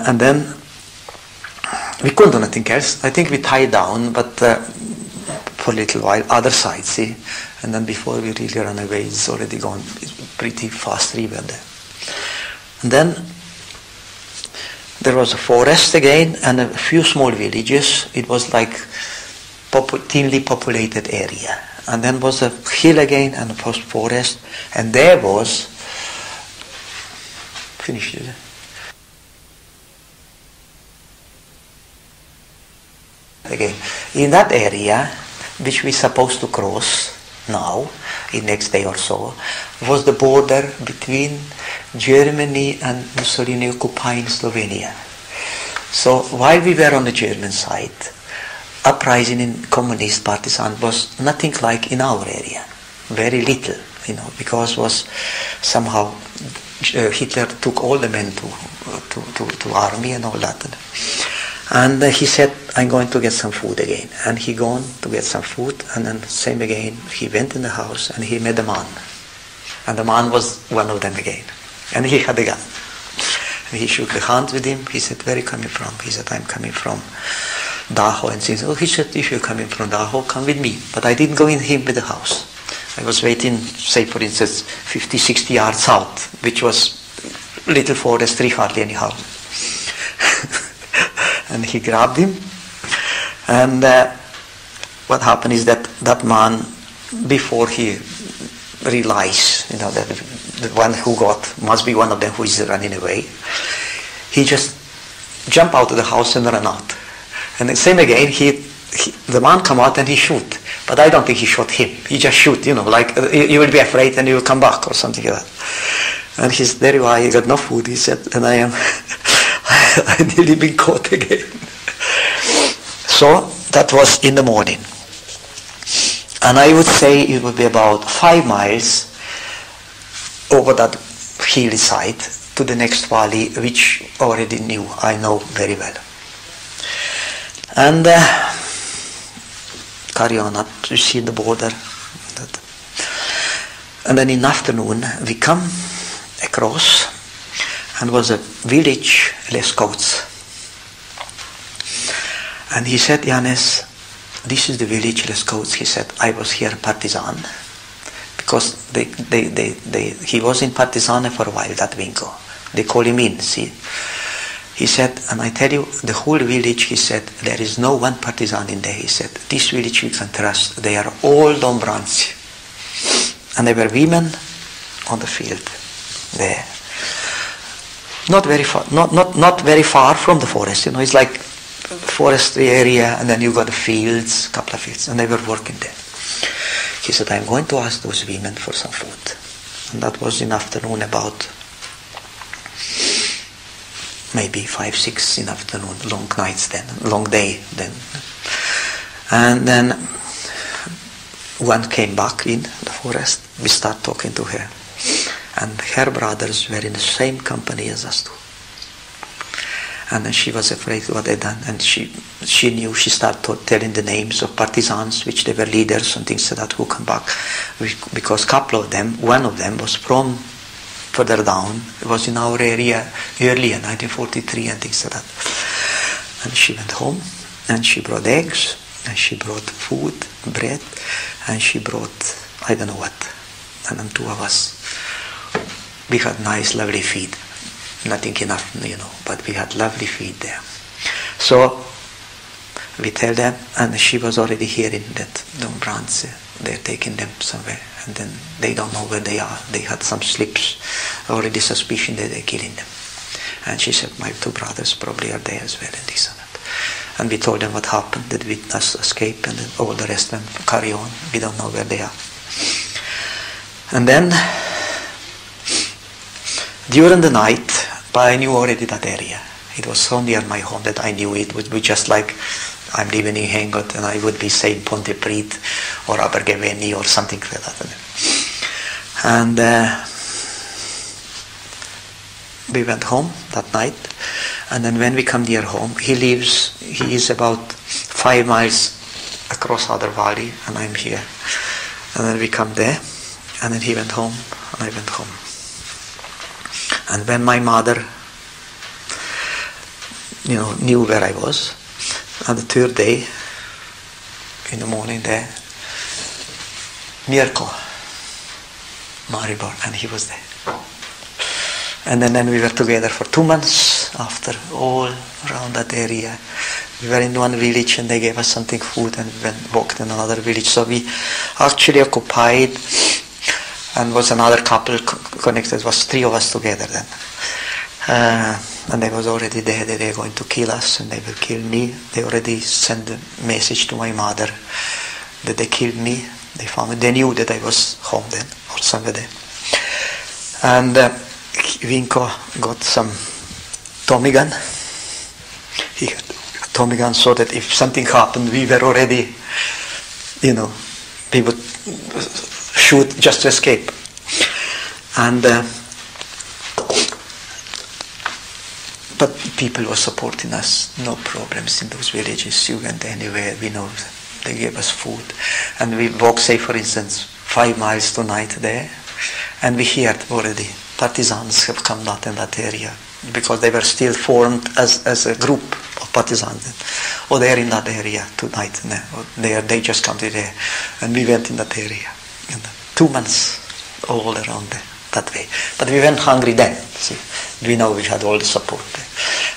And then we couldn't do nothing else. I think we tied down, but for a little while, other side, see? And then before we really run away, it's already gone. It's pretty fast river there. And then there was a forest again and a few small villages. It was like thinly populated area. And then was a hill again and a forest. And there was, finish it. Again, in that area, which we're supposed to cross now, in next day or so, was the border between Germany and Mussolini occupying Slovenia. So while we were on the German side, uprising in communist partisan was nothing like in our area, very little, because was somehow Hitler took all the men to army and all that. And he said, I'm going to get some food again. And he gone to get some food, and then same again, he went in the house and he met a man. And the man was one of them again. And he had a gun. And he shook the hand with him. He said, where are you coming from? He said, I'm coming from Dachau. And he said, if you're coming from Dachau, come with me. But I didn't go in him with the house. I was waiting, say for instance, 50, 60 yards out, which was little forest, hardly any house. And he grabbed him, and what happened is that man, before he realized, that the one who got must be one of them who is running away, he just jumped out of the house and ran out. And the same again, the man come out and he shoot, but I don't think he shot him. He just shoot, like you will be afraid and you will come back or something like that. And he's there. Why he got no food? He said, and I am. I nearly been caught again. So that was in the morning. And I would say it would be about 5 miles over that hillside to the next valley, which I know very well. And carry on up, you see the border. And then in the afternoon we come across, and was a village, Les Côtes. And he said, Janez, this is the village, Les Côtes. He said, I was here partisan, because he was in partisan for a while, that Vinko. They call him in, see. He said, and I tell you, the whole village, he said, there is no one partisan in there. He said, this village we can trust. They are all Dombranci. And there were women on the field there. Not very far, not very far from the forest. It's like forestry area, and then you got the fields, couple of fields, and they were working there. He said, I'm going to ask those women for some food. And that was in the afternoon, about maybe 5, 6 in the afternoon, long nights then, long day then. And then one came back in the forest. We start talking to her. And her brothers were in the same company as us too. And then she was afraid what they'd done. And she knew, she started telling the names of partisans, which they were leaders and things like that, who come back. Because a couple of them, one of them was from further down. It was in our area earlier, 1943 and things like that. And she went home, and she brought eggs, and she brought food, bread, and she brought, I don't know what. And then 2 of us, we had nice, lovely feed. Nothing enough, but we had lovely feed there. So we tell them, and she was already hearing that Dombranci, they're taking them somewhere, and then they don't know where they are. They had some slips, already suspicion that they're killing them. And she said, my 2 brothers probably are there as well, and this and that. And we told them what happened, that we must escape, and all the rest of them carry on. We don't know where they are. And then, during the night, but I knew already that area. It was so near my home that I knew it would be just like I'm living in Hengot and I would be saying Ponteprit or Abergavenny or something like that. And we went home that night, and then when we come near home, he is about 5 miles across other valley, and I'm here. And then we come there, and then he went home, and I went home. And when my mother knew where I was. And the third day, in the morning there, Mirko, Maribor, and he was there. And then we were together for 2 months after, all around that area. We were in one village and they gave us something food, and we walked in another village. So we actually occupied, and was another couple connected. It was 3 of us together then. And they was already there that they were going to kill us and they will kill me. They already sent a message to my mother that they killed me. They found me. They knew that I was home then, or somewhere there. And Vinko got some Tommy gun. He had a Tommy gun so that if something happened, we were already, we would shoot just to escape. And but people were supporting us, no problems in those villages. You went anywhere, we know they gave us food. And we walked, say for instance, 5 miles tonight there, and we heard already partisans have come out in that area, because they were still formed as a group of partisans. Or they're in that area tonight, they just come to there. And we went in that area. 2 months all around there, that way. But we weren't hungry then, see. We know we had all the support there.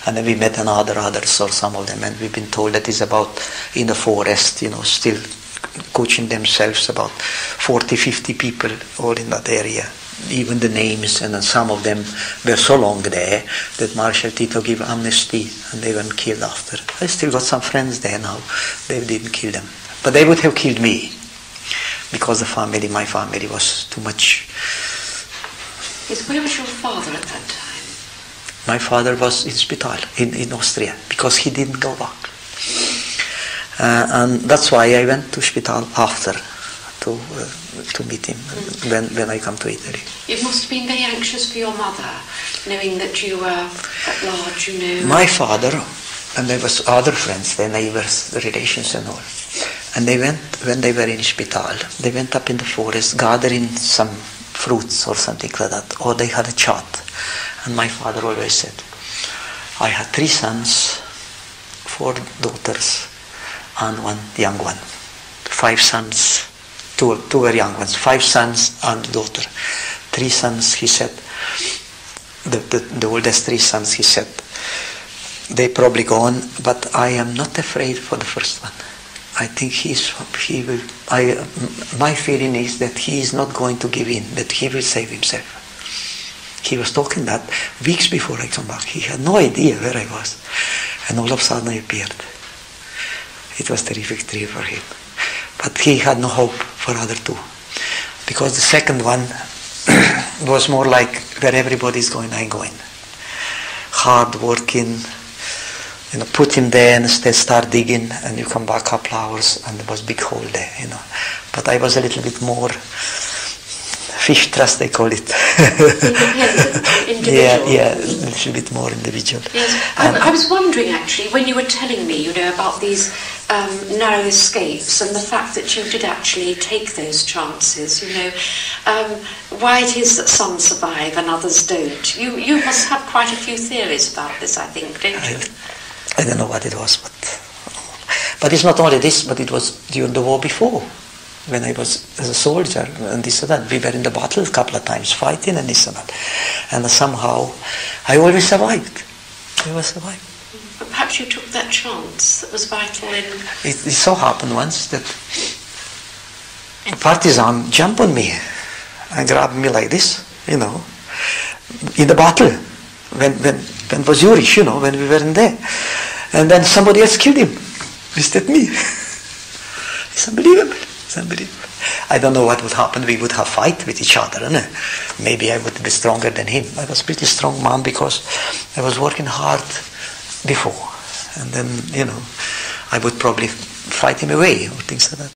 And then we met others, or some of them, and we've been told that it's about, in the forest, still coaching themselves, about 40, 50 people all in that area. Even the names, and then some of them were so long there that Marshal Tito gave amnesty and they weren't killed after. I still got some friends there now. They didn't kill them. But they would have killed me, because my family was too much. Yes, where was your father at that time? My father was in Spital, in Austria, because he didn't go back. And that's why I went to Spital after to meet him when I come to Italy. It must have been very anxious for your mother, knowing that you were at large, My father, and there was other friends, their neighbors, relations and all. And they went, when they were in Spital, they went up in the forest, gathering some fruits or something like that, or they had a chat. And my father always said, I had 3 sons, 4 daughters, and 1 young one. 5 sons, 2 were young ones, 5 sons and daughter. 3 sons, he said, the oldest 3 sons, he said, they probably gone, but I am not afraid for the first one. I think my feeling is that he is not going to give in, that he will save himself. He was talking that weeks before I come back. He had no idea where I was. And all of a sudden I appeared. It was terrific victory for him. But he had no hope for other 2. Because the second one was more like, where everybody's going, I'm going. Hard working, put him there and start digging, and you come back a couple hours and there was a big hole there, But I was a little bit more fish trust, they call it. Yeah, a little bit more individual. Yes. I was wondering actually, when you were telling me, about these narrow escapes and the fact that you did actually take those chances, why it is that some survive and others don't. You must have quite a few theories about this, I think, don't you? I don't know what it was, but it's not only this, but it was during the war before, when I was as a soldier, and this and that. We were in the battle a couple of times, fighting and this and that. And somehow, I always survived. But perhaps you took that chance that was vital in... It so happened once that a partisan jumped on me and grabbed me like this, in the battle, when it was Zurich, when we were in there. And then somebody else killed him instead me. It's unbelievable. I don't know what would happen. We would have fight with each other. Maybe I would be stronger than him. I was a pretty strong man because I was working hard before. And then, I would probably fight him away or things like that.